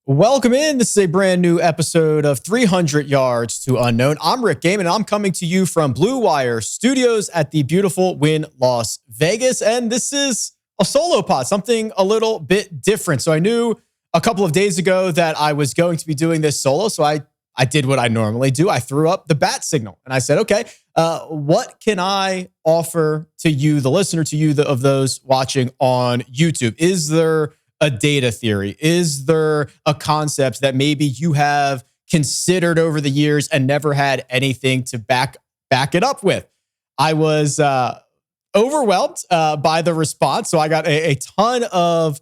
Welcome in. This is a brand new episode of 300 Yards to Unknown. I'm Rick Gehman, and I'm coming to you from Blue Wire Studios at the beautiful Wynn, Las Vegas. And this is a solo pod, something a little bit different. So I knew a couple of days ago that I was going to be doing this solo. So I did what I normally do. I threw up the bat signal and I said, okay, what can I offer to you, the listener, to you, of those watching on YouTube? Is there a data theory? Is there a concept that maybe you have considered over the years and never had anything to back it up with? I was overwhelmed by the response. So I got a ton of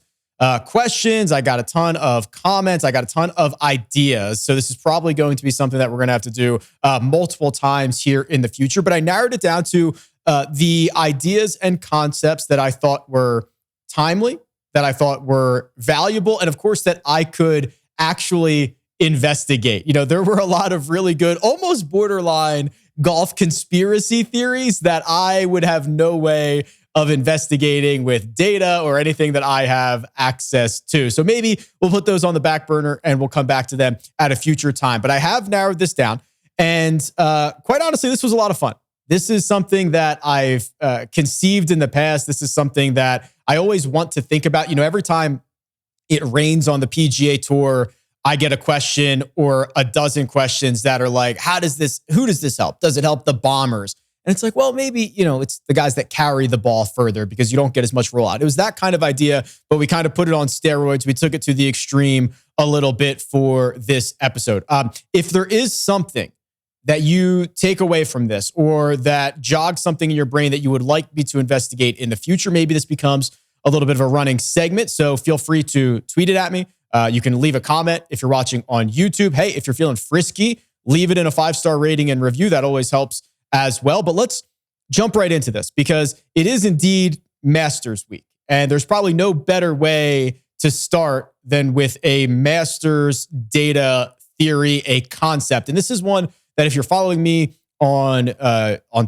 questions. I got a ton of comments. I got a ton of ideas. So this is probably going to be something that we're going to have to do multiple times here in the future. But I narrowed it down to the ideas and concepts that I thought were timely, that I thought were valuable, and of course that I could actually investigate. You know, there were a lot of really good, almost borderline golf conspiracy theories that I would have no way of investigating with data or anything that I have access to. So maybe we'll put those on the back burner and we'll come back to them at a future time. But I have narrowed this down, and quite honestly, this was a lot of fun. This is something that I've conceived in the past. This is something that I always want to think about. You know, every time it rains on the PGA Tour, I get a question or a dozen questions that are like, who does this help? Does it help the bombers? And it's like, well, maybe, you know, it's the guys that carry the ball further because you don't get as much rollout. It was that kind of idea, but we kind of put it on steroids. We took it to the extreme a little bit for this episode. If there is something that you take away from this, or that jogs something in your brain that you would like me to investigate in the future, maybe this becomes a little bit of a running segment. So feel free to tweet it at me. You can leave a comment if you're watching on YouTube. Hey, if you're feeling frisky, leave it in a 5-star rating and review. That always helps as well. But let's jump right into this, because it is indeed Masters Week. And there's probably no better way to start than with a Masters data theory, a concept. And this is one that if you're following me on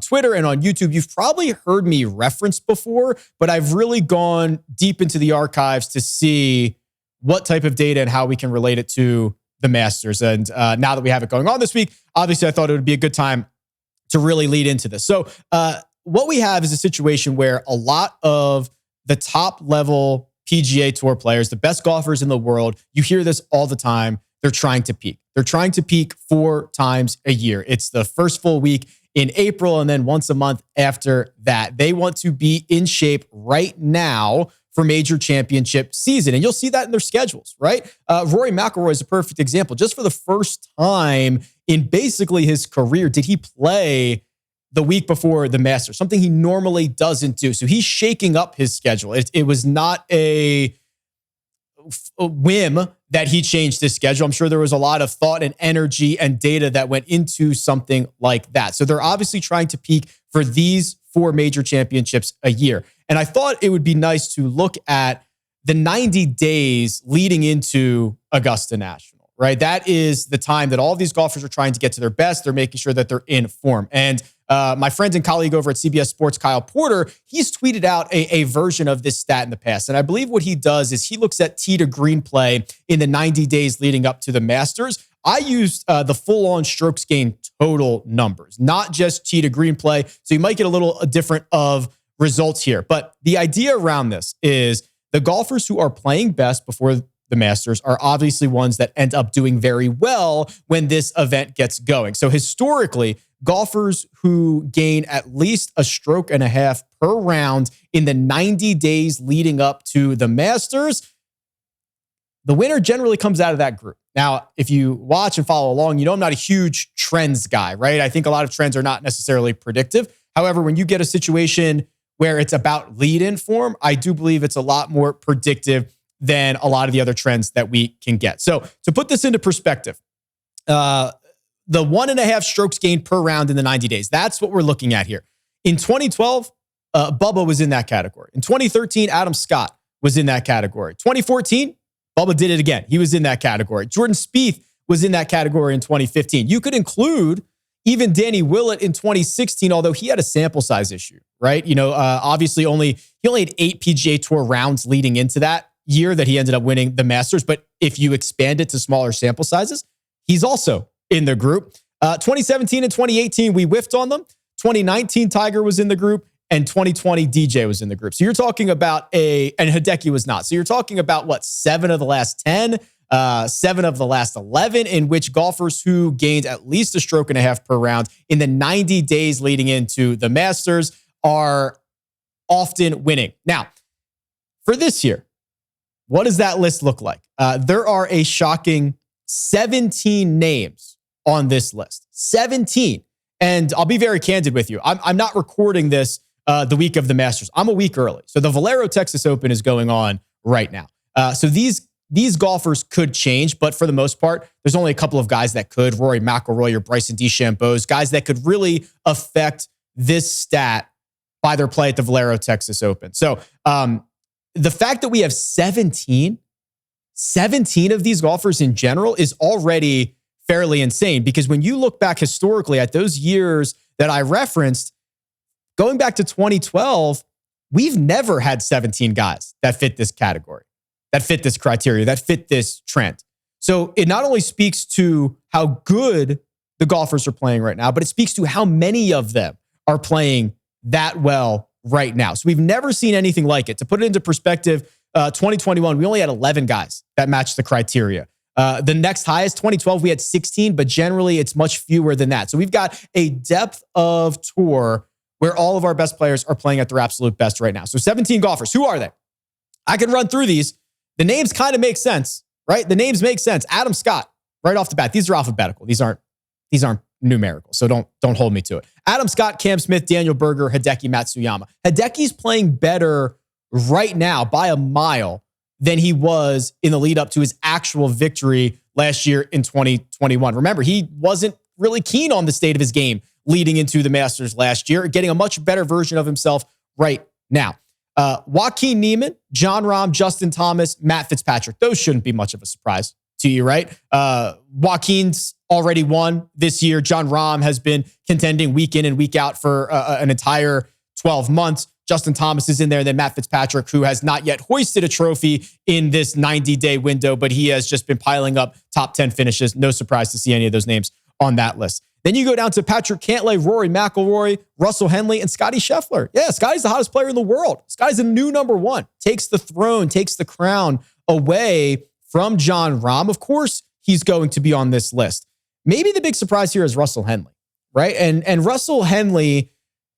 Twitter and on YouTube, you've probably heard me reference before, but I've really gone deep into the archives to see what type of data and how we can relate it to the Masters. And now that we have it going on this week, obviously I thought it would be a good time to really lead into this. So what we have is a situation where a lot of the top level PGA Tour players, the best golfers in the world, you hear this all the time, they're trying to peak. They're trying to peak 4 times a year. It's the first full week in April and then once a month after that. They want to be in shape right now for major championship season. And you'll see that in their schedules, right? Rory McIlroy is a perfect example. Just for the first time in basically his career, did he play the week before the Masters, something he normally doesn't do. So he's shaking up his schedule. It was not a whim that he changed his schedule. I'm sure there was a lot of thought and energy and data that went into something like that. So they're obviously trying to peak for these 4 major championships a year. And I thought it would be nice to look at the 90 days leading into Augusta National, right? That is the time that all of these golfers are trying to get to their best. They're making sure that they're in form. And my friend and colleague over at CBS Sports, Kyle Porter, he's tweeted out a version of this stat in the past. And I believe what he does is he looks at tee to green play in the 90 days leading up to the Masters. I used the full-on strokes gained total numbers, not just tee to green play. So you might get a little different of results here. But the idea around this is the golfers who are playing best before the Masters are obviously ones that end up doing very well when this event gets going. So historically, golfers who gain at least a stroke and a half per round in the 90 days leading up to the Masters, the winner generally comes out of that group. Now, if you watch and follow along, you know I'm not a huge trends guy, right? I think a lot of trends are not necessarily predictive. However, when you get a situation where it's about lead-in form, I do believe it's a lot more predictive than a lot of the other trends that we can get. So to put this into perspective, the 1.5 strokes gained per round in the 90 days, that's what we're looking at here. In 2012, Bubba was in that category. In 2013, Adam Scott was in that category. 2014, Bubba did it again. He was in that category. Jordan Spieth was in that category in 2015. You could include even Danny Willett in 2016, although he had a sample size issue, right? You know, obviously he only had 8 PGA Tour rounds leading into that. year that he ended up winning the Masters. But if you expand it to smaller sample sizes, he's also in the group. 2017 and 2018, we whiffed on them. 2019, Tiger was in the group, and 2020, DJ was in the group. So you're talking about and Hideki was not. So you're talking about what, 7 of the last 10, 7 of the last 11, in which golfers who gained at least a stroke and a half per round in the 90 days leading into the Masters are often winning. Now, for this year, what does that list look like? There are a shocking 17 names on this list. 17. And I'll be very candid with you. I'm not recording this the week of the Masters. I'm a week early. So the Valero Texas Open is going on right now. So these golfers could change, but for the most part, there's only a couple of guys that could. Rory McIlroy or Bryson DeChambeau, guys that could really affect this stat by their play at the Valero Texas Open. So the fact that we have 17 of these golfers in general is already fairly insane, because when you look back historically at those years that I referenced, going back to 2012, we've never had 17 guys that fit this category, that fit this criteria, that fit this trend. So it not only speaks to how good the golfers are playing right now, but it speaks to how many of them are playing that well right now. So we've never seen anything like it. To put it into perspective, 2021, we only had 11 guys that matched the criteria. The next highest, 2012, we had 16, but generally it's much fewer than that. So we've got a depth of tour where all of our best players are playing at their absolute best right now. So 17 golfers. Who are they? I can run through these. The names kind of make sense, right? The names make sense. Adam Scott, right off the bat. These are alphabetical. These aren't numerical. So don't hold me to it. Adam Scott, Cam Smith, Daniel Berger, Hideki Matsuyama. Hideki's playing better right now by a mile than he was in the lead up to his actual victory last year in 2021. Remember, he wasn't really keen on the state of his game leading into the Masters last year, getting a much better version of himself right now. Joaquin Niemann, Jon Rahm, Justin Thomas, Matt Fitzpatrick. Those shouldn't be much of a surprise to you, right? Joaquin's already won this year. Jon Rahm has been contending week in and week out for an entire 12 months. Justin Thomas is in there, and then Matt Fitzpatrick, who has not yet hoisted a trophy in this 90-day window, but he has just been piling up top 10 finishes. No surprise to see any of those names on that list. Then you go down to Patrick Cantlay, Rory McIlroy, Russell Henley, and Scotty Scheffler. Yeah, Scotty's the hottest player in the world. Scotty's a new number one. Takes the throne, takes the crown away from Jon Rahm. Of course, he's going to be on this list. Maybe the big surprise here is Russell Henley, right? And Russell Henley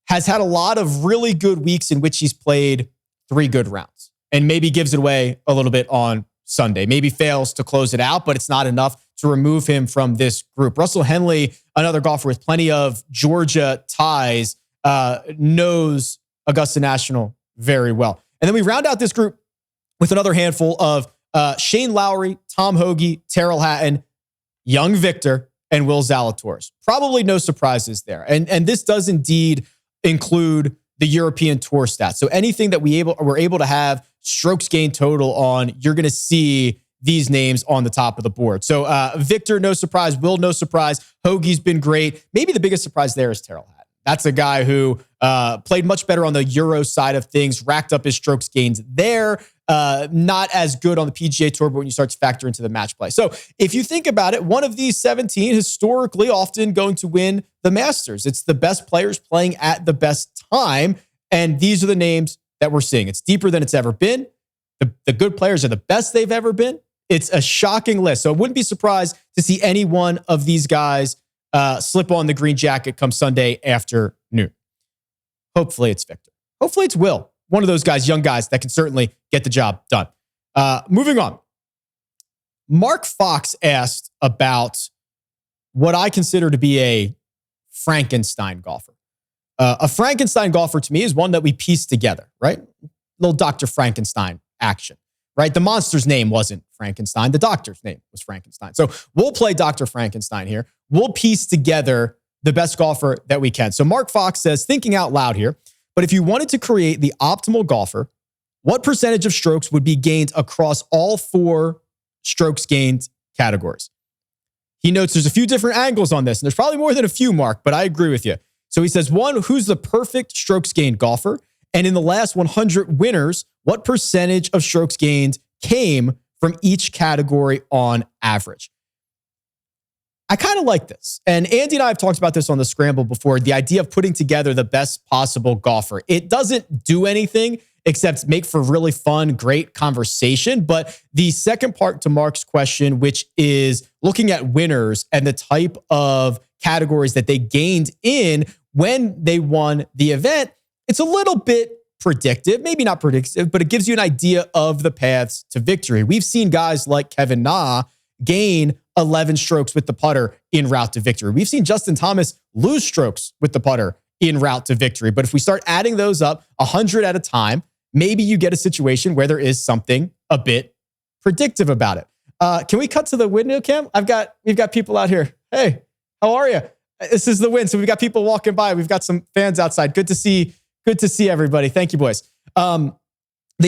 has had a lot of really good weeks in which he's played 3 good rounds and maybe gives it away a little bit on Sunday. Maybe fails to close it out, but it's not enough to remove him from this group. Russell Henley, another golfer with plenty of Georgia ties, knows Augusta National very well. And then we round out this group with another handful of Shane Lowry, Tom Hoge, Terrell Hatton, young Victor, and Will Zalatoris. Probably no surprises there. And this does indeed include the European Tour stats. So anything that we're able to have strokes gained total on, you're going to see these names on the top of the board. So Victor, no surprise. Will, no surprise. Hoagie's been great. Maybe the biggest surprise there is Terrell Hatton. That's a guy who played much better on the Euro side of things, racked up his strokes gains there. Not as good on the PGA Tour, but when you start to factor into the match play. So if you think about it, one of these 17 historically often going to win the Masters. It's the best players playing at the best time. And these are the names that we're seeing. It's deeper than it's ever been. The good players are the best they've ever been. It's a shocking list. So I wouldn't be surprised to see any one of these guys slip on the green jacket come Sunday afternoon. Hopefully it's Victor. Hopefully it's Will. One of those guys, young guys, that can certainly get the job done. Moving on. Mark Fox asked about what I consider to be a Frankenstein golfer. A Frankenstein golfer to me is one that we piece together, right? Little Dr. Frankenstein action, right? The monster's name wasn't Frankenstein. The doctor's name was Frankenstein. So we'll play Dr. Frankenstein here. We'll piece together the best golfer that we can. So Mark Fox says, thinking out loud here, but if you wanted to create the optimal golfer, what percentage of strokes would be gained across all 4 strokes gained categories? He notes there's a few different angles on this, and there's probably more than a few, Mark, but I agree with you. So he says, 1, who's the perfect strokes gained golfer? And in the last 100 winners, what percentage of strokes gained came from each category on average. I kind of like this. And Andy and I have talked about this on the Scramble before, the idea of putting together the best possible golfer. It doesn't do anything except make for really fun, great conversation. But the second part to Mark's question, which is looking at winners and the type of categories that they gained in when they won the event, it's a little bit predictive, maybe not predictive, but it gives you an idea of the paths to victory. We've seen guys like Kevin Na gain 11 strokes with the putter en route to victory. We've seen Justin Thomas lose strokes with the putter en route to victory. But if we start adding those up 100 at a time, maybe you get a situation where there is something a bit predictive about it. Can we cut to the window cam? We've got people out here. Hey, how are you? This is the win. So we've got people walking by. We've got some fans outside. Good to see everybody. Thank you, boys. The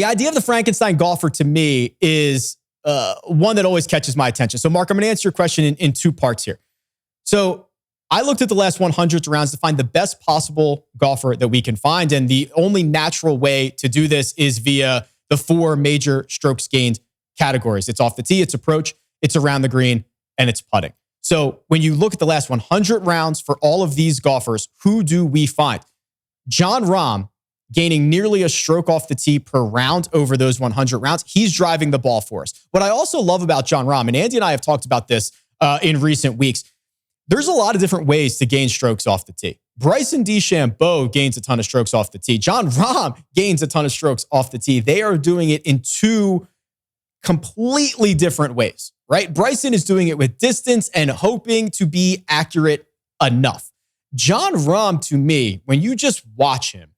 idea of the Frankenstein Golfer to me is one that always catches my attention. So, Mark, I'm going to answer your question in two parts here. So, I looked at the last 100 rounds to find the best possible golfer that we can find. And the only natural way to do this is via the four major strokes gained categories. It's off the tee, it's approach, it's around the green, and it's putting. So, when you look at the last 100 rounds for all of these golfers, who do we find? Jon Rahm gaining nearly a stroke off the tee per round over those 100 rounds. He's driving the ball for us. What I also love about Jon Rahm, and Andy and I have talked about this in recent weeks, there's a lot of different ways to gain strokes off the tee. Bryson DeChambeau gains a ton of strokes off the tee. Jon Rahm gains a ton of strokes off the tee. They are doing it in two completely different ways, right? Bryson is doing it with distance and hoping to be accurate enough. Jon Rahm, to me, when you just watch him,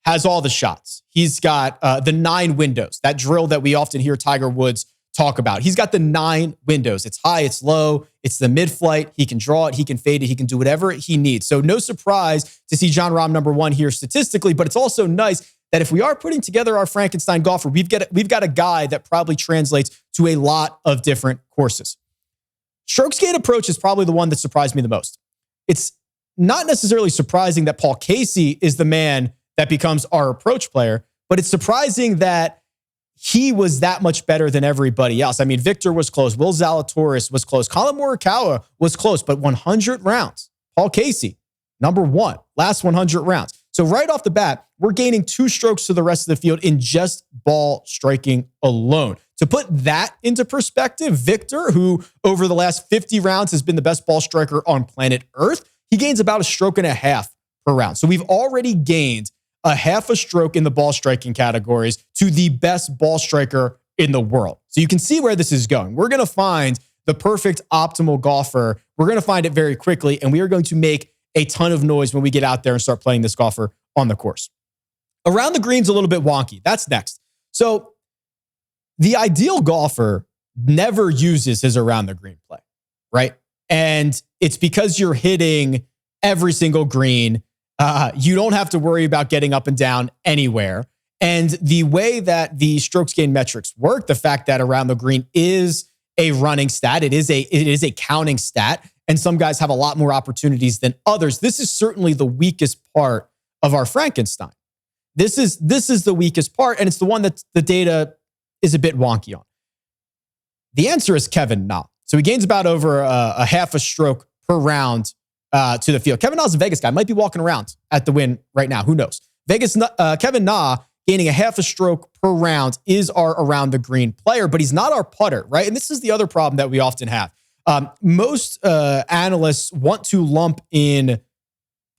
has all the shots. He's got the 9 windows, that drill that we often hear Tiger Woods talk about. He's got the 9 windows. It's high, it's low, it's the mid-flight. He can draw it, he can fade it, he can do whatever he needs. So no surprise to see Jon Rahm number 1 here statistically, but it's also nice that if we are putting together our Frankenstein Golfer, we've got a guy that probably translates to a lot of different courses. Strokes gained approach is probably the one that surprised me the most. It's not necessarily surprising that Paul Casey is the man that becomes our approach player, but it's surprising that he was that much better than everybody else. I mean, Victor was close. Will Zalatoris was close. Colin Morikawa was close, but 100 rounds. Paul Casey, number 1, last 100 rounds. So right off the bat, we're gaining 2 strokes to the rest of the field in just ball striking alone. To put that into perspective, Victor, who over the last 50 rounds has been the best ball striker on planet Earth, he gains about a stroke and a half per round. So we've already gained a half a stroke in the ball striking categories to the best ball striker in the world. So you can see where this is going. We're going to find the perfect optimal golfer. We're going to find it very quickly, and we are going to make a ton of noise when we get out there and start playing this golfer on the course. Around the green's a little bit wonky. That's next. So the ideal golfer never uses his around the green play, right? And it's because you're hitting every single green. You don't have to worry about getting up and down anywhere. And the way that the strokes gain metrics work, the fact that around the green is a running stat, it is a counting stat, and some guys have a lot more opportunities than others. This is certainly the weakest part of our Frankenstein. This is the weakest part, and it's the one that the data is a bit wonky on. The answer is Kevin Na. So he gains about over a half a stroke per round to the field. Kevin Na's a Vegas guy. Might be walking around at the win right now. Who knows? Kevin Na gaining a half a stroke per round is our around the green player, but he's not our putter, right? And this is the other problem that we often have. Most analysts want to lump in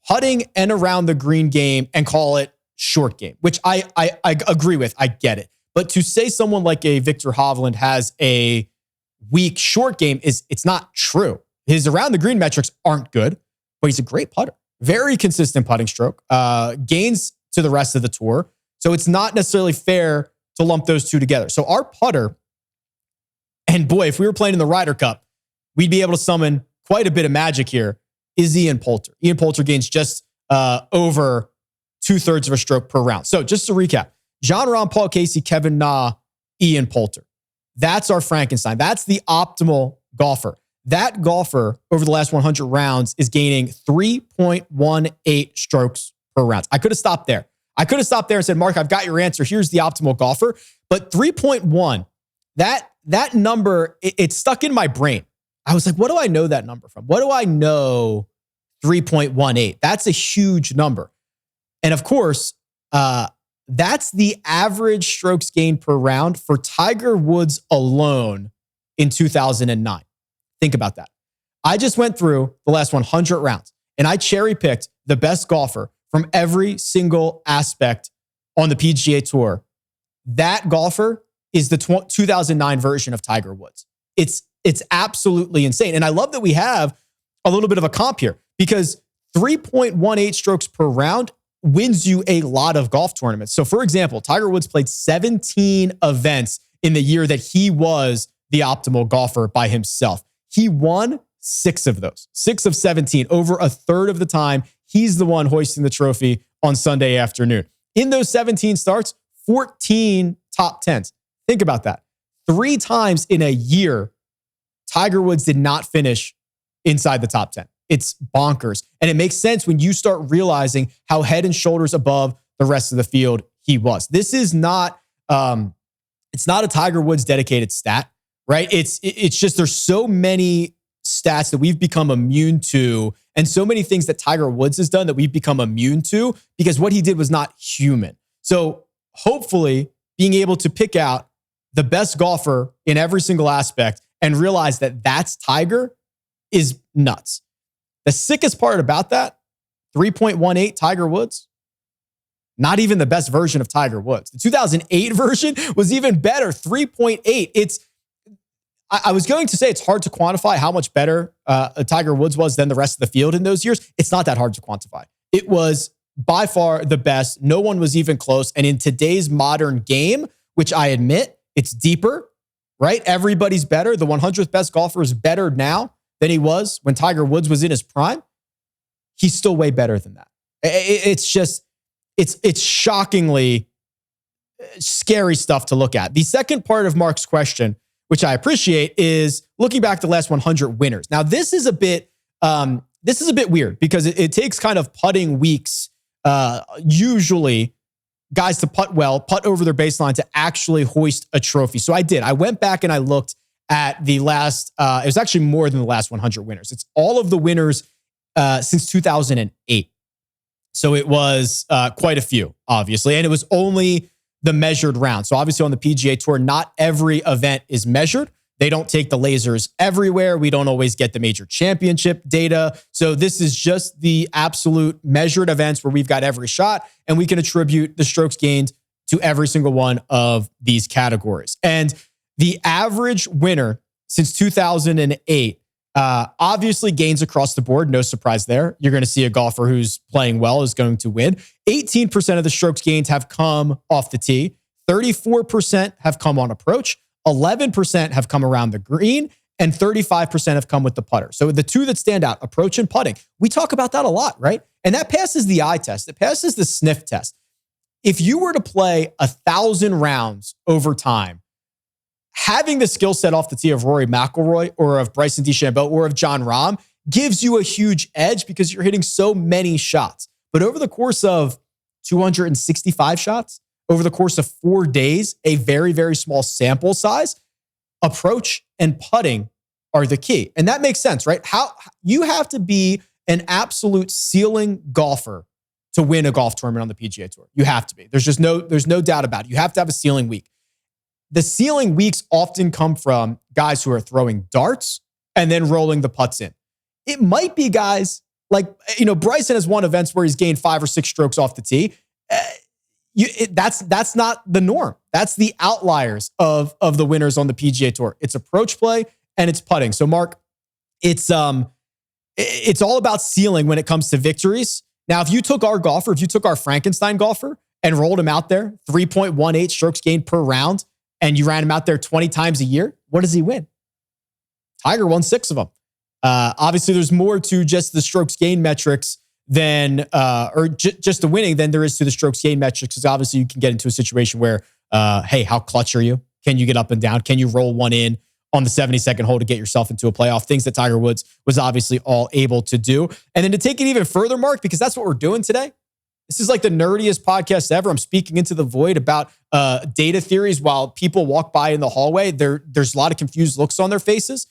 putting and around the green game and call it short game, which I agree with. I get it. But to say someone like a Victor Hovland has a weak short game it's not true. His around the green metrics aren't good, but he's a great putter. Very consistent putting stroke, gains to the rest of the tour. So it's not necessarily fair to lump those two together. So our putter, and boy, if we were playing in the Ryder Cup, we'd be able to summon quite a bit of magic here, is Ian Poulter. Ian Poulter gains just over 2/3 of a stroke per round. So just to recap, Jon Rahm, Paul Casey, Kevin Na, Ian Poulter. That's our Frankenstein. That's the optimal golfer. That golfer over the last 100 rounds is gaining 3.18 strokes per round. I could have stopped there. I could have stopped there and said, Mark, I've got your answer. Here's the optimal golfer. But 3.1 That number, it stuck in my brain. I was like, what do I know that number from? What do I know 3.18? That's a huge number. And of course, that's the average strokes gained per round for Tiger Woods alone in 2009. Think about that. I just went through the last 100 rounds and I cherry picked the best golfer from every single aspect on the PGA Tour. That golfer is the 2009 version of Tiger Woods. It's absolutely insane. And I love that we have a little bit of a comp here because 3.18 strokes per round wins you a lot of golf tournaments. So for example, Tiger Woods played 17 events in the year that he was the optimal golfer by himself. He won 6 of those, 6 of 17, over a third of the time. He's the one hoisting the trophy on Sunday afternoon. In those 17 starts, 14 top 10s. Think about that. 3 times in a year, Tiger Woods did not finish inside the top 10. It's bonkers. And it makes sense when you start realizing how head and shoulders above the rest of the field he was. This is not, it's not a Tiger Woods dedicated stat, right? It's just, there's so many stats that we've become immune to and so many things that Tiger Woods has done that we've become immune to because what he did was not human. So hopefully being able to pick out the best golfer in every single aspect and realize that that's Tiger is nuts. The sickest part about that, 3.18 Tiger Woods, not even the best version of Tiger Woods. The 2008 version was even better, 3.8. I was going to say it's hard to quantify how much better Tiger Woods was than the rest of the field in those years. It's not that hard to quantify. It was by far the best. No one was even close. And in today's modern game, which I admit, it's deeper, right? Everybody's better. The 100th best golfer is better now than he was when Tiger Woods was in his prime. He's still way better than that. It's just, it's shockingly scary stuff to look at. The second part of Mark's question, which I appreciate, is looking back the last 100 winners. Now, this is a bit weird because it takes kind of putting weeks, usually guys to putt well, putt over their baseline to actually hoist a trophy. So I did. I went back and I looked at the last, it was actually more than the last 100 winners. It's all of the winners since 2008. So it was quite a few, obviously. And it was only the measured round. So obviously on the PGA Tour, not every event is measured. They don't take the lasers everywhere. We don't always get the major championship data. So this is just the absolute measured events where we've got every shot and we can attribute the strokes gained to every single one of these categories. And the average winner since 2008 obviously gains across the board. No surprise there. You're going to see a golfer who's playing well is going to win. 18% of the strokes gained have come off the tee. 34% have come on approach. 11% have come around the green. And 35% have come with the putter. So the two that stand out, approach and putting. We talk about that a lot, right? And that passes the eye test. It passes the sniff test. If you were to play 1,000 rounds over time, having the skill set off the tee of Rory McIlroy or of Bryson DeChambeau or of Jon Rahm gives you a huge edge because you're hitting so many shots. But over the course of 265 shots, over the course of 4 days, a very, very small sample size, approach and putting are the key. And that makes sense, right? How you have to be an absolute ceiling golfer to win a golf tournament on the PGA Tour. You have to be. There's no doubt about it. You have to have a ceiling week. The ceiling weeks often come from guys who are throwing darts and then rolling the putts in. It might be guys like, Bryson has won events where he's gained 5 or 6 strokes off the tee. That's not the norm. That's the outliers of the winners on the PGA Tour. It's approach play and it's putting. So Mark, it's all about ceiling when it comes to victories. Now, if you took our Frankenstein golfer and rolled him out there, 3.18 strokes gained per round, and you ran him out there 20 times a year, what does he win? Tiger won 6 of them. Obviously, there's more to just the strokes gain metrics than, just the winning than there is to the strokes gain metrics. Because obviously you can get into a situation where, hey, how clutch are you? Can you get up and down? Can you roll one in on the 72nd hole to get yourself into a playoff? Things that Tiger Woods was obviously all able to do. And then to take it even further, Mark, because that's what we're doing today. This is like the nerdiest podcast ever. I'm speaking into the void about data theories while people walk by in the hallway. There's a lot of confused looks on their faces.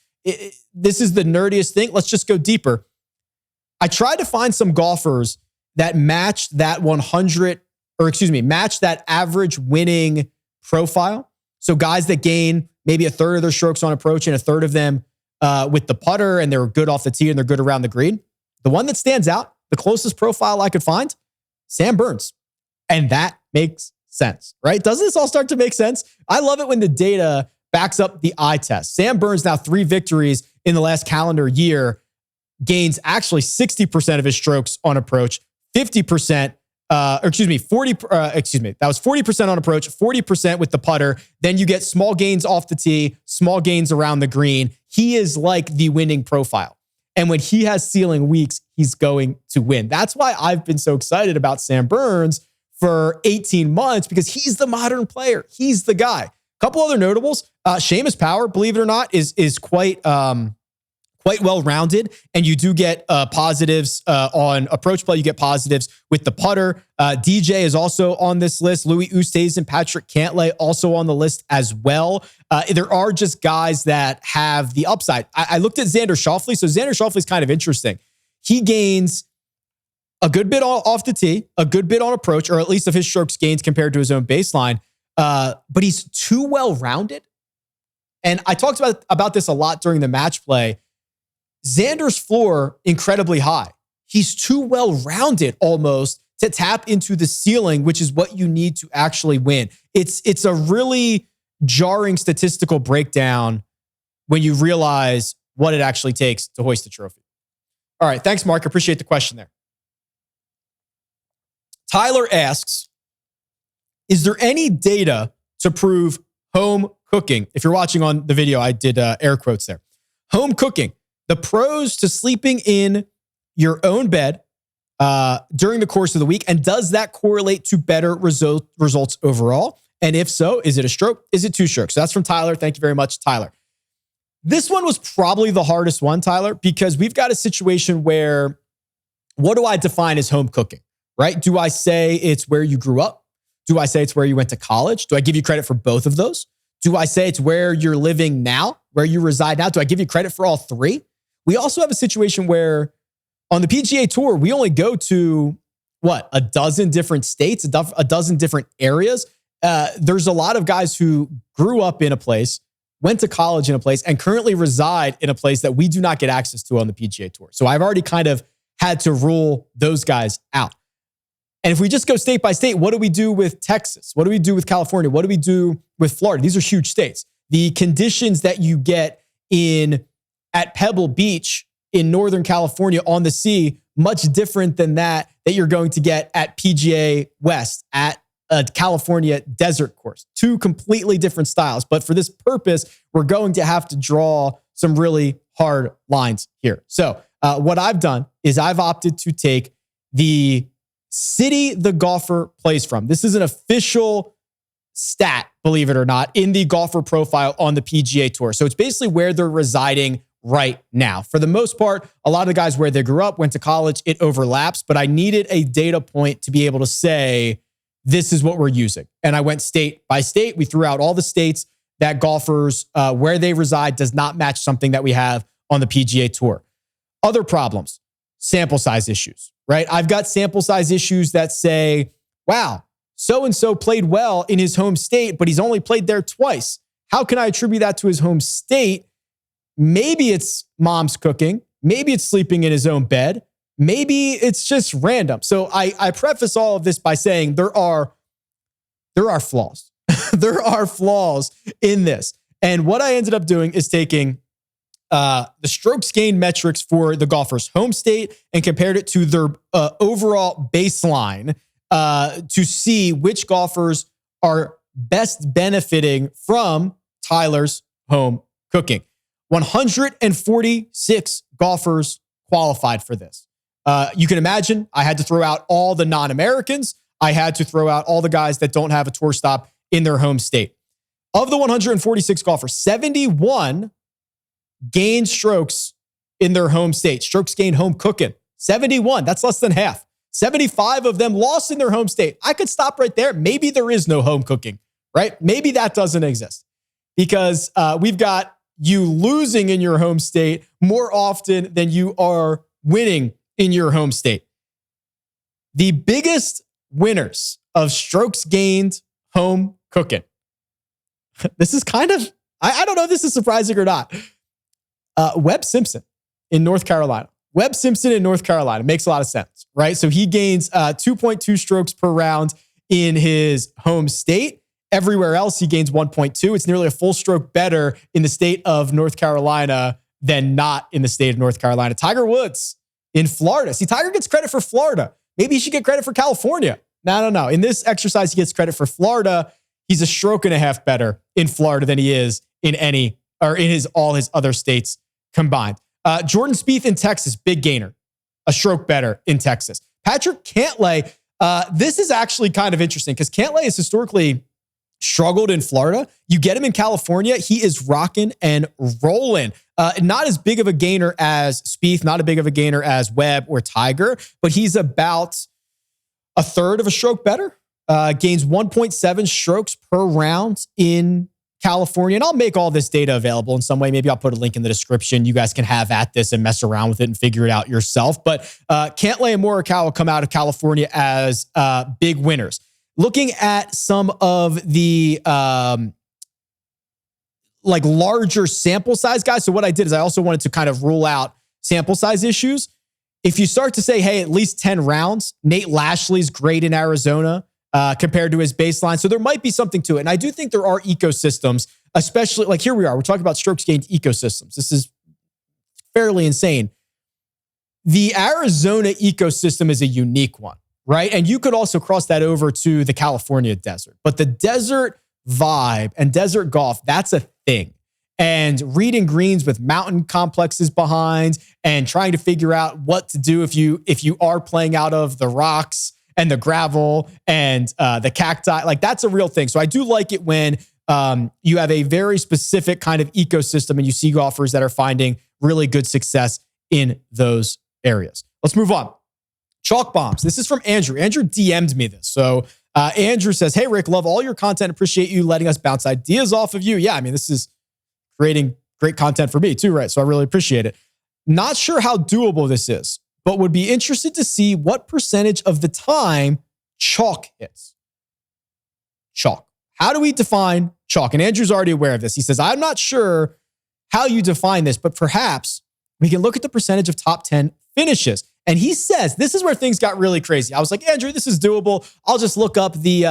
This is the nerdiest thing. Let's just go deeper. I tried to find some golfers that matched that match that average winning profile. So guys that gain maybe a third of their strokes on approach and a third of them with the putter, and they're good off the tee and they're good around the green. The one that stands out, the closest profile I could find, Sam Burns. And that makes sense, right? Doesn't this all start to make sense? I love it when the data backs up the eye test. Sam Burns, now 3 victories in the last calendar year, gains actually 60% of his strokes on approach, 50%, that was 40% on approach, 40% with the putter. Then you get small gains off the tee, small gains around the green. He is like the winning profile. And when he has ceiling weeks, he's going to win. That's why I've been so excited about Sam Burns for 18 months, because he's the modern player. He's the guy. Couple other notables. Seamus Power, believe it or not, is quite well-rounded, and you do get positives on approach play. You get positives with the putter. DJ is also on this list. Louis Oosthuizen, Patrick Cantlay also on the list as well. There are just guys that have the upside. I looked at Xander Schauffele. So Xander Schauffele is kind of interesting. He gains a good bit off the tee, a good bit on approach, or at least of his strokes gains compared to his own baseline. But he's too well-rounded. And I talked about this a lot during the match play. Xander's floor, incredibly high. He's too well-rounded almost to tap into the ceiling, which is what you need to actually win. It's a really jarring statistical breakdown when you realize what it actually takes to hoist a trophy. All right, thanks, Mark. Appreciate the question there. Tyler asks, is there any data to prove home cooking? If you're watching on the video, I did air quotes there. Home cooking. The pros to sleeping in your own bed during the course of the week, and does that correlate to better results overall? And if so, is it a stroke? Is it 2 strokes? So that's from Tyler. Thank you very much, Tyler. This one was probably the hardest one, Tyler, because we've got a situation where, what do I define as home cooking, right? Do I say it's where you grew up? Do I say it's where you went to college? Do I give you credit for both of those? Do I say it's where you're living now, where you reside now? Do I give you credit for all 3? We also have a situation where on the PGA Tour, we only go to, a dozen different states, a dozen different areas. There's a lot of guys who grew up in a place, went to college in a place, and currently reside in a place that we do not get access to on the PGA Tour. So I've already kind of had to rule those guys out. And if we just go state by state, what do we do with Texas? What do we do with California? What do we do with Florida? These are huge states. The conditions that you get at Pebble Beach in Northern California on the sea, much different than that you're going to get at PGA West, at a California desert course. 2 completely different styles. But for this purpose, we're going to have to draw some really hard lines here. So what I've done is I've opted to take the city the golfer plays from. This is an official stat, believe it or not, in the golfer profile on the PGA Tour. So it's basically where they're residing right now. For the most part, a lot of the guys where they grew up, went to college, it overlaps, but I needed a data point to be able to say, this is what we're using. And I went state by state. We threw out all the states that golfers, where they reside, does not match something that we have on the PGA Tour. Other problems, sample size issues, right? I've got sample size issues that say, wow, so-and-so played well in his home state, but he's only played there twice. How can I attribute that to his home state? Maybe it's mom's cooking. Maybe it's sleeping in his own bed. Maybe it's just random. So I preface all of this by saying there are flaws. There are flaws in this. And what I ended up doing is taking the strokes gained metrics for the golfer's home state and compared it to their overall baseline to see which golfers are best benefiting from Tyler's home cooking. 146 golfers qualified for this. You can imagine I had to throw out all the non-Americans. I had to throw out all the guys that don't have a tour stop in their home state. Of the 146 golfers, 71 gained strokes in their home state. Strokes gained home cooking. 71. That's less than half. 75 of them lost in their home state. I could stop right there. Maybe there is no home cooking, right? Maybe that doesn't exist because we've got you losing in your home state more often than you are winning in your home state. The biggest winners of strokes gained home cooking. This is kind of, I don't know if this is surprising or not. Webb Simpson in North Carolina. Webb Simpson in North Carolina makes a lot of sense, right? So he gains 2.2 strokes per round in his home state. Everywhere else, he gains 1.2. It's nearly a full stroke better in the state of North Carolina than not in the state of North Carolina. Tiger Woods in Florida. See, Tiger gets credit for Florida. Maybe he should get credit for California. No. In this exercise, he gets credit for Florida. He's a stroke and a half better in Florida than he is in all his other states combined. Jordan Spieth in Texas, big gainer, a stroke better in Texas. Patrick Cantlay, this is actually kind of interesting because Cantlay has historically struggled in Florida. You get him in California, he is rocking and rolling. Not as big of a gainer as Spieth, not as big of a gainer as Webb or Tiger, but he's about a third of a stroke better. Gains 1.7 strokes per round in California. And I'll make all this data available in some way. Maybe I'll put a link in the description. You guys can have at this and mess around with it and figure it out yourself. But Cantlay and Morikawa come out of California as big winners. Looking at some of the larger sample size guys. So what I did is I also wanted to kind of rule out sample size issues. If you start to say, hey, at least 10 rounds, Nate Lashley's great in Arizona compared to his baseline. So there might be something to it. And I do think there are ecosystems, especially like here we are. We're talking about strokes gained ecosystems. This is fairly insane. The Arizona ecosystem is a unique one, right? And you could also cross that over to the California desert. But the desert vibe and desert golf, that's a thing. And reading greens with mountain complexes behind and trying to figure out what to do if you are playing out of the rocks and the gravel and the cacti, like that's a real thing. So I do like it when you have a very specific kind of ecosystem and you see golfers that are finding really good success in those areas. Let's move on. Chalk bombs. This is from Andrew. Andrew DM'd me this. So Andrew says, hey, Rick, love all your content. Appreciate you letting us bounce ideas off of you. Yeah, I mean, this is creating great content for me too, right? So I really appreciate it. Not sure how doable this is, but would be interested to see what percentage of the time chalk hits. Chalk. How do we define chalk? And Andrew's already aware of this. He says, I'm not sure how you define this, but perhaps we can look at the percentage of top 10 finishes. And he says, this is where things got really crazy. I was like, Andrew, this is doable. I'll just look up the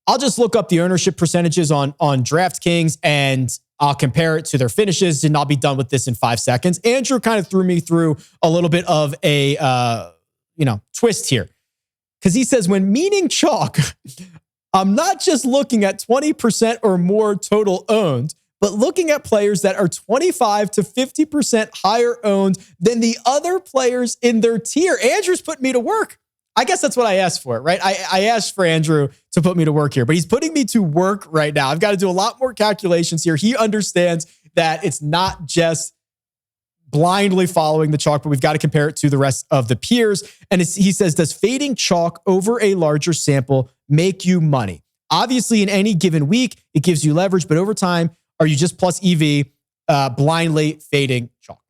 ownership percentages on DraftKings and I'll compare it to their finishes and I'll be done with this in 5 seconds. Andrew kind of threw me through a little bit of a twist here. Because he says, when meaning chalk, I'm not just looking at 20% or more total owned, but looking at players that are 25 to 50% higher owned than the other players in their tier. Andrew's putting me to work. I guess that's what I asked for, right? I asked for Andrew to put me to work here, but he's putting me to work right now. I've got to do a lot more calculations here. He understands that it's not just blindly following the chalk, but we've got to compare it to the rest of the peers. And he says, does fading chalk over a larger sample make you money? Obviously, in any given week, it gives you leverage, but over time, are you just plus EV blindly fading chalk?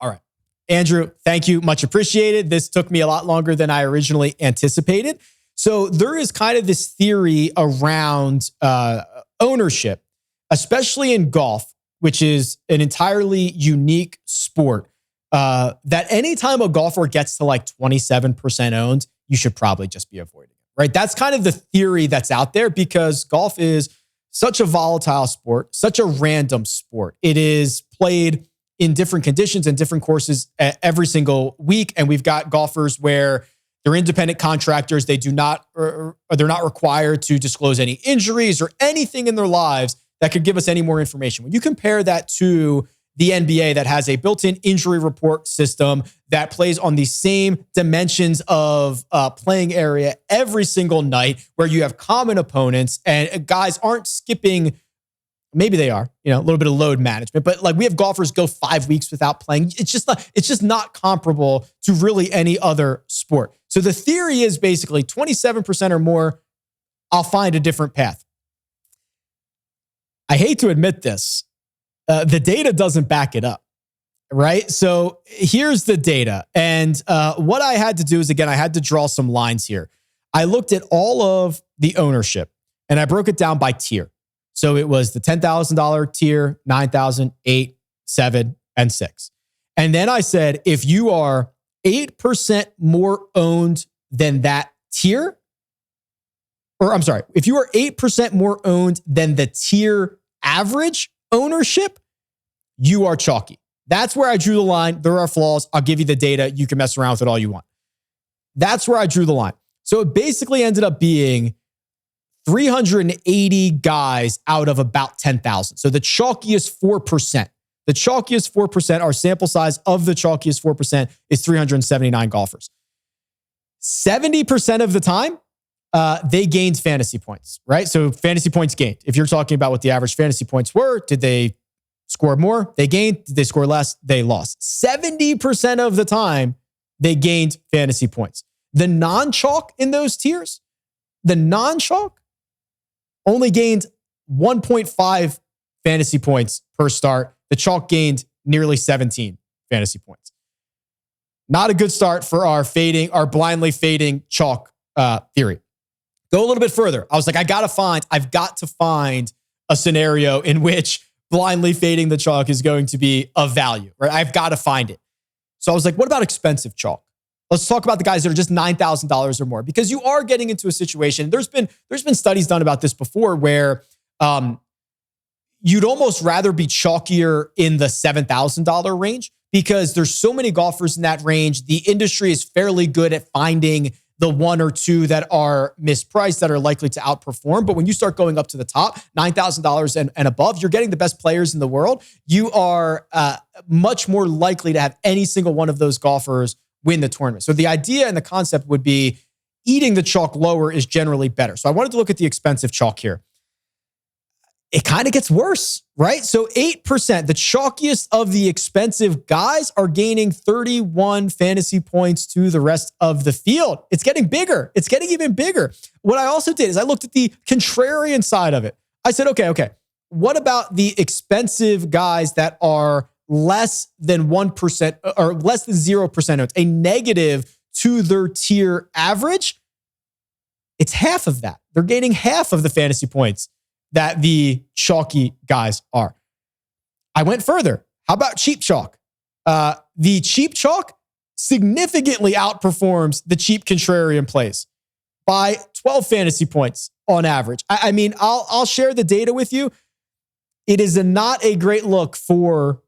All right. Andrew, thank you. Much appreciated. This took me a lot longer than I originally anticipated. So there is kind of this theory around ownership, especially in golf, which is an entirely unique sport, that anytime a golfer gets to like 27% owned, you should probably just be avoiding it, right? That's kind of the theory that's out there because golf is such a volatile sport, such a random sport. It is played in different conditions and different courses every single week. And we've got golfers where they're independent contractors. They do not, or they're not required to disclose any injuries or anything in their lives that could give us any more information. When you compare that to the NBA that has a built-in injury report system that plays on the same dimensions of playing area every single night, where you have common opponents and guys aren't skipping Maybe they are, a little bit of load management, but like we have golfers go 5 weeks without playing. It's just not comparable to really any other sport. So the theory is basically 27% or more, I'll find a different path. I hate to admit this. The data doesn't back it up, right? So here's the data. And what I had to do is, again, I had to draw some lines here. I looked at all of the ownership and I broke it down by tier. So it was the $10,000 tier, 9,000, 8, 7, and 6. And then I said, if you are 8% more owned than that tier, or I'm sorry, if you are 8% more owned than the tier average ownership, you are chalky. That's where I drew the line. There are flaws. I'll give you the data. You can mess around with it all you want. That's where I drew the line. So it basically ended up being 380 guys out of about 10,000. So the chalkiest 4%. The chalkiest 4%, our sample size of the chalkiest 4% is 379 golfers. 70% of the time, they gained fantasy points, right? So fantasy points gained. If you're talking about what the average fantasy points were, did they score more? They gained. Did they score less? They lost. 70% of the time, they gained fantasy points. The non-chalk in those tiers, the non-chalk only gained 1.5 fantasy points per start. The chalk gained nearly 17 fantasy points. Not a good start for our blindly fading chalk theory. Go a little bit further. I was like, I've got to find a scenario in which blindly fading the chalk is going to be of value, right? I've got to find it. So I was like, what about expensive chalk? Let's talk about the guys that are just $9,000 or more, because you are getting into a situation. There's been studies done about this before where you'd almost rather be chalkier in the $7,000 range because there's so many golfers in that range. The industry is fairly good at finding the one or two that are mispriced, that are likely to outperform. But when you start going up to the top, $9,000 and above, you're getting the best players in the world. You are much more likely to have any single one of those golfers win the tournament. So the idea and the concept would be eating the chalk lower is generally better. So I wanted to look at the expensive chalk here. It kind of gets worse, right? So 8%, the chalkiest of the expensive guys are gaining 31 fantasy points to the rest of the field. It's getting bigger. It's getting even bigger. What I also did is I looked at the contrarian side of it. I said, okay, what about the expensive guys that are less than 1% or less than 0% owned, a negative to their tier average? It's half of that. They're gaining half of the fantasy points that the chalky guys are. I went further. How about cheap chalk? The cheap chalk significantly outperforms the cheap contrarian plays by 12 fantasy points on average. I mean, I'll share the data with you. It is not a great look for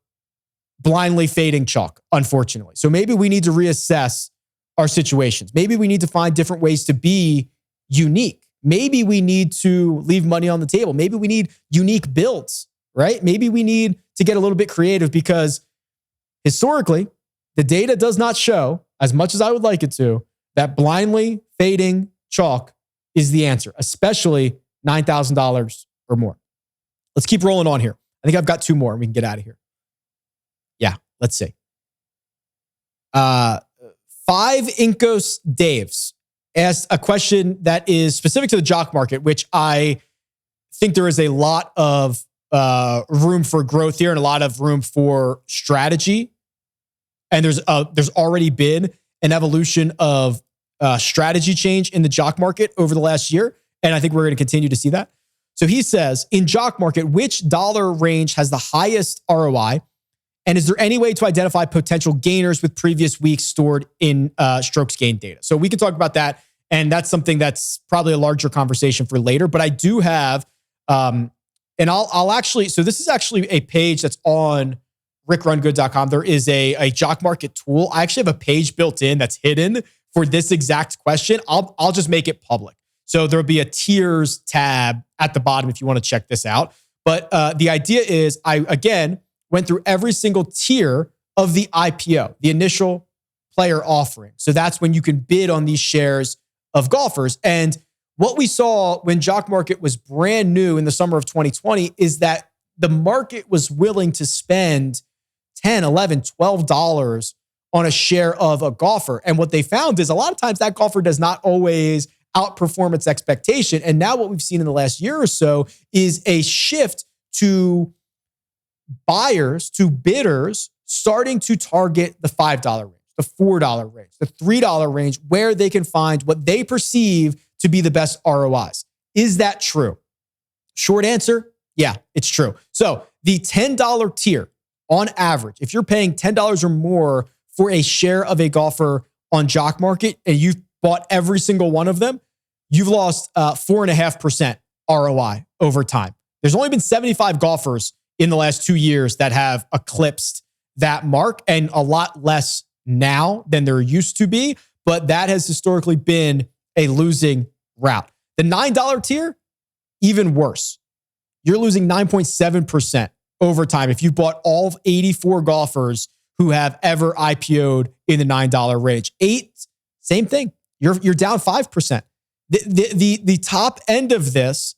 blindly fading chalk, unfortunately. So maybe we need to reassess our situations. Maybe we need to find different ways to be unique. Maybe we need to leave money on the table. Maybe we need unique builds, right? Maybe we need to get a little bit creative because historically, the data does not show, as much as I would like it to, that blindly fading chalk is the answer, especially $9,000 or more. Let's keep rolling on here. I think I've got two more and we can get out of here. Yeah, let's see. 5 Incos Daves asked a question that is specific to the jock market, which I think there is a lot of room for growth here and a lot of room for strategy. And there's already been an evolution of strategy change in the jock market over the last year. And I think we're going to continue to see that. So he says, in jock market, which dollar range has the highest ROI? And is there any way to identify potential gainers with previous weeks stored in strokes gained data? So we can talk about that. And that's something that's probably a larger conversation for later. But I do have, and I'll actually, so this is actually a page that's on RickRunGood.com. There is a jock market tool. I actually have a page built in that's hidden for this exact question. I'll just make it public. So there'll be a tiers tab at the bottom if you want to check this out. But the idea is I, again, went through every single tier of the IPO, the initial player offering. So that's when you can bid on these shares of golfers. And what we saw when jock market was brand new in the summer of 2020 is that the market was willing to spend $10, $11, $12 on a share of a golfer. And what they found is a lot of times that golfer does not always outperform its expectation. And now what we've seen in the last year or so is a shift to buyers, to bidders, starting to target the $5 range, the $4 range, the $3 range, where they can find what they perceive to be the best ROIs. Is that true? Short answer, yeah, it's true. So the $10 tier on average, if you're paying $10 or more for a share of a golfer on Jock Market and you've bought every single one of them, you've lost 4.5% ROI over time. There's only been 75 golfers in the last 2 years that have eclipsed that mark, and a lot less now than there used to be, but that has historically been a losing route. The $9 tier, even worse. You're losing 9.7% over time if you bought all 84 golfers who have ever IPO'd in the $9 range. 8, same thing. You're down 5%. The top end of this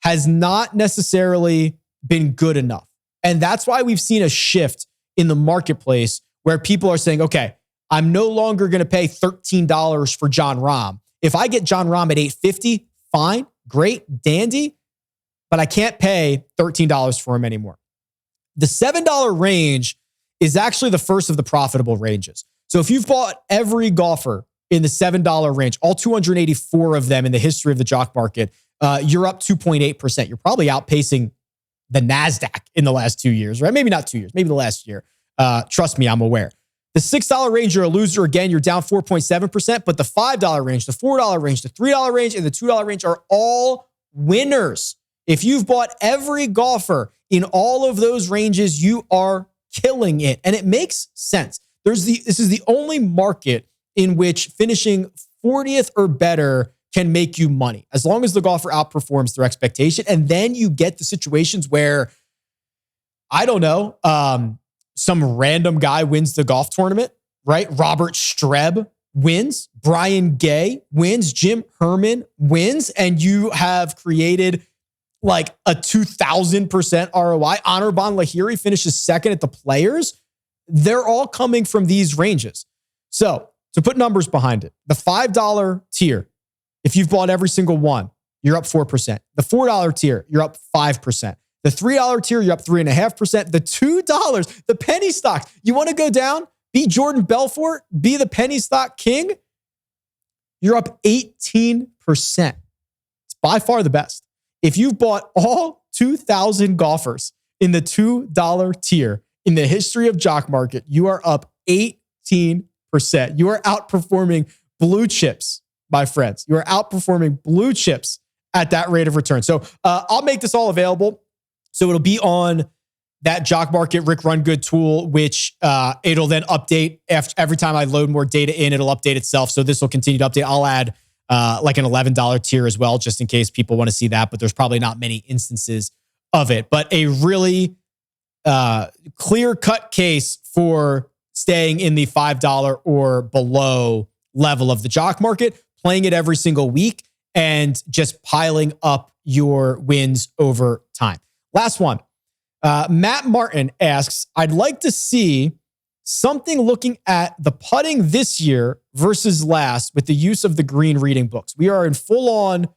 has not necessarily been good enough. And that's why we've seen a shift in the marketplace where people are saying, okay, I'm no longer going to pay $13 for Jon Rahm. If I get Jon Rahm at $8.50, fine, great, dandy, but I can't pay $13 for him anymore. The $7 range is actually the first of the profitable ranges. So if you've bought every golfer in the $7 range, all 284 of them in the history of the Jock Market, you're up 2.8%. You're probably outpacing the NASDAQ in the last 2 years, right? Maybe not 2 years, maybe the last year. Trust me, I'm aware. The $6 range, you're a loser. Again, you're down 4.7%, but the $5 range, the $4 range, the $3 range, and the $2 range are all winners. If you've bought every golfer in all of those ranges, you are killing it. And it makes sense. This is the only market in which finishing 40th or better can make you money, as long as the golfer outperforms their expectation. And then you get the situations where, I don't know, some random guy wins the golf tournament, right? Robert Streb wins, Brian Gay wins, Jim Herman wins, and you have created like a 2,000% ROI. Anirban Lahiri finishes second at the Players. They're all coming from these ranges. So to put numbers behind it, the $5 tier, if you've bought every single one, you're up 4%. The $4 tier, you're up 5%. The $3 tier, you're up 3.5%. The $2, the penny stocks, you want to go down, be Jordan Belfort, be the penny stock king, you're up 18%. It's by far the best. If you've bought all 2,000 golfers in the $2 tier in the history of Jock Market, you are up 18%. You are outperforming blue chips, my friends. You are outperforming blue chips at that rate of return. So I'll make this all available. So it'll be on that Jock Market RickRunGood tool, which it'll then update every time I load more data in, it'll update itself. So this will continue to update. I'll add like an $11 tier as well, just in case people want to see that, but there's probably not many instances of it. But a really clear-cut case for staying in the $5 or below level of the Jock Market, playing it every single week, and just piling up your wins over time. Last one. Matt Martin asks, I'd like to see something looking at the putting this year versus last with the use of the green reading books. We are in full-on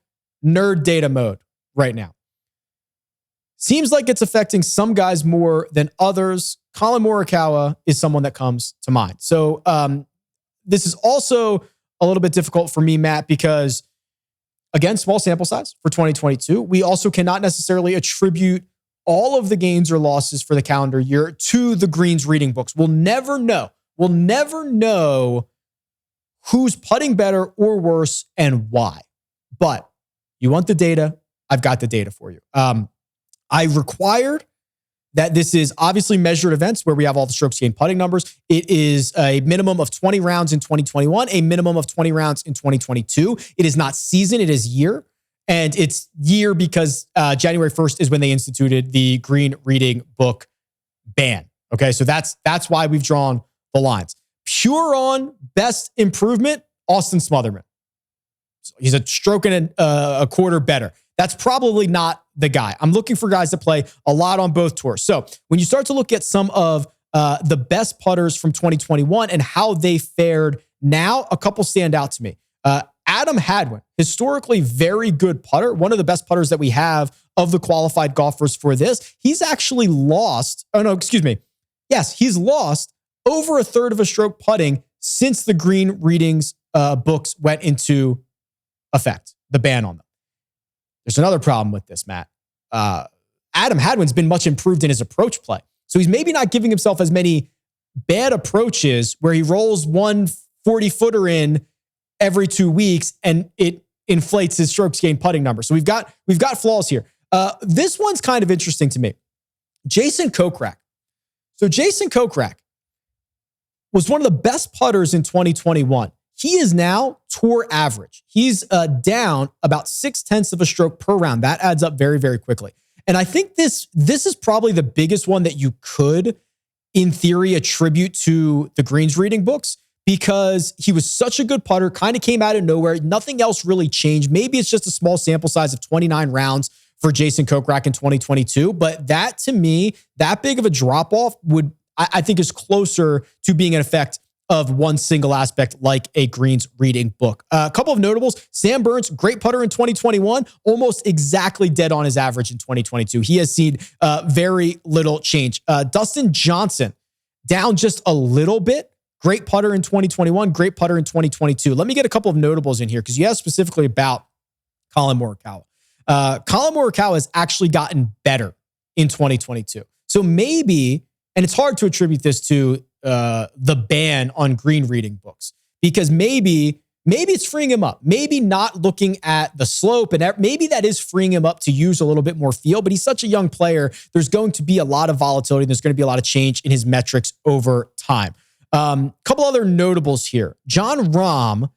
nerd data mode right now. Seems like it's affecting some guys more than others. Colin Morikawa is someone that comes to mind. So this is also a little bit difficult for me, Matt, because again, small sample size for 2022. We also cannot necessarily attribute all of the gains or losses for the calendar year to the greens reading books. We'll never know. We'll never know who's putting better or worse and why. But you want the data? I've got the data for you. I required that this is obviously measured events where we have all the strokes gained putting numbers. It is a minimum of 20 rounds in 2021, a minimum of 20 rounds in 2022. It is not season, it is year. And it's year because January 1st is when they instituted the green reading book ban. Okay, so that's why we've drawn the lines. Pure on best improvement, Austin Smotherman. He's a stroke and a quarter better. That's probably not the guy. I'm looking for guys that play a lot on both tours. So when you start to look at some of the best putters from 2021 and how they fared now, a couple stand out to me. Adam Hadwin, historically very good putter, one of the best putters that we have of the qualified golfers for this. He's actually lost, he's lost over a third of a stroke putting since the green readings books went into effect, the ban on them. There's another problem with this, Matt. Adam Hadwin's been much improved in his approach play. So he's maybe not giving himself as many bad approaches where he rolls one 40-footer in every 2 weeks and it inflates his strokes gained putting number. So we've got flaws here. This one's kind of interesting to me. Jason Kokrak. So Jason Kokrak was one of the best putters in 2021. He is now tour average. He's down about 0.6 of a stroke per round. That adds up very, very quickly. And I think this is probably the biggest one that you could, in theory, attribute to the greens reading books, because he was such a good putter, kind of came out of nowhere. Nothing else really changed. Maybe it's just a small sample size of 29 rounds for Jason Kokrak in 2022. But that, to me, that big of a drop-off I think is closer to being an effect of one single aspect like a greens reading book. A couple of notables. Sam Burns, great putter in 2021, almost exactly dead on his average in 2022. He has seen very little change. Dustin Johnson, down just a little bit. Great putter in 2021, great putter in 2022. Let me get a couple of notables in here because you asked specifically about Colin Morikawa. Colin Morikawa has actually gotten better in 2022. So maybe, and it's hard to attribute this to the ban on green reading books, because maybe it's freeing him up. Maybe not looking at the slope, and maybe that is freeing him up to use a little bit more feel, but he's such a young player. There's going to be a lot of volatility. There's going to be a lot of change in his metrics over time. Couple other notables here. John Rahm,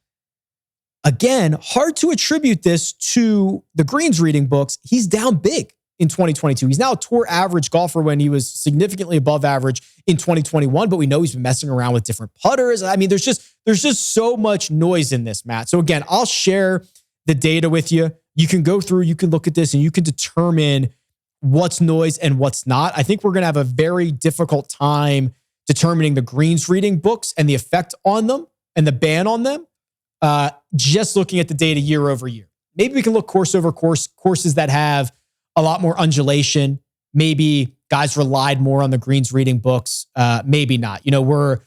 again, hard to attribute this to the greens reading books. He's down big in 2022. He's now a tour average golfer when he was significantly above average in 2021, but we know he's been messing around with different putters. I mean, there's just so much noise in this, Matt. So again, I'll share the data with you. You can go through, you can look at this, and you can determine what's noise and what's not. I think we're going to have a very difficult time determining the greens reading books and the effect on them and the ban on them, just looking at the data year over year. Maybe we can look course over course, courses that have a lot more undulation. Maybe guys relied more on the greens reading books. Maybe not. You know, we're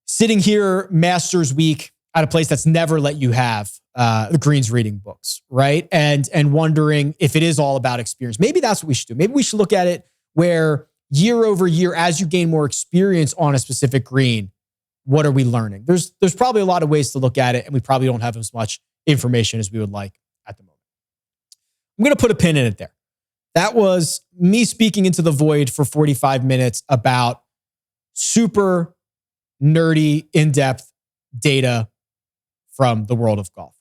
sitting here Masters Week at a place that's never let you have the greens reading books, right? And wondering if it is all about experience. Maybe that's what we should do. Maybe we should look at it where year over year, as you gain more experience on a specific green, what are we learning? There's probably a lot of ways to look at it, and we probably don't have as much information as we would like at the moment. I'm going to put a pin in it there. That was me speaking into the void for 45 minutes about super nerdy, in-depth data from the world of golf.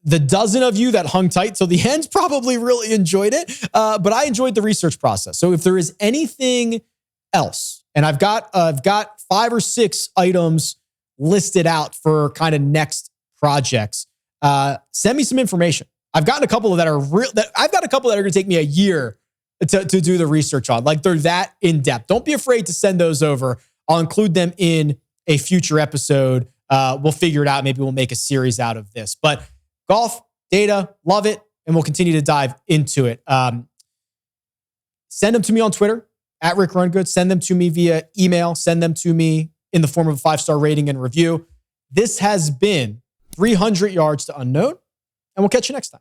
The dozen of you that hung tight till the end probably really enjoyed it, but I enjoyed the research process. So if there is anything else, and I've got 5 or 6 items listed out for kind of next projects, send me some information. I've gotten a couple that are I've got a couple that are going to take me a year to do the research on. Like, they're that in depth. Don't be afraid to send those over. I'll include them in a future episode. We'll figure it out. Maybe we'll make a series out of this. But golf, data, love it. And we'll continue to dive into it. Send them to me on Twitter, at RickRunGood. Send them to me via email. Send them to me in the form of a 5-star rating and review. This has been 300 Yards to Unknown, and we'll catch you next time.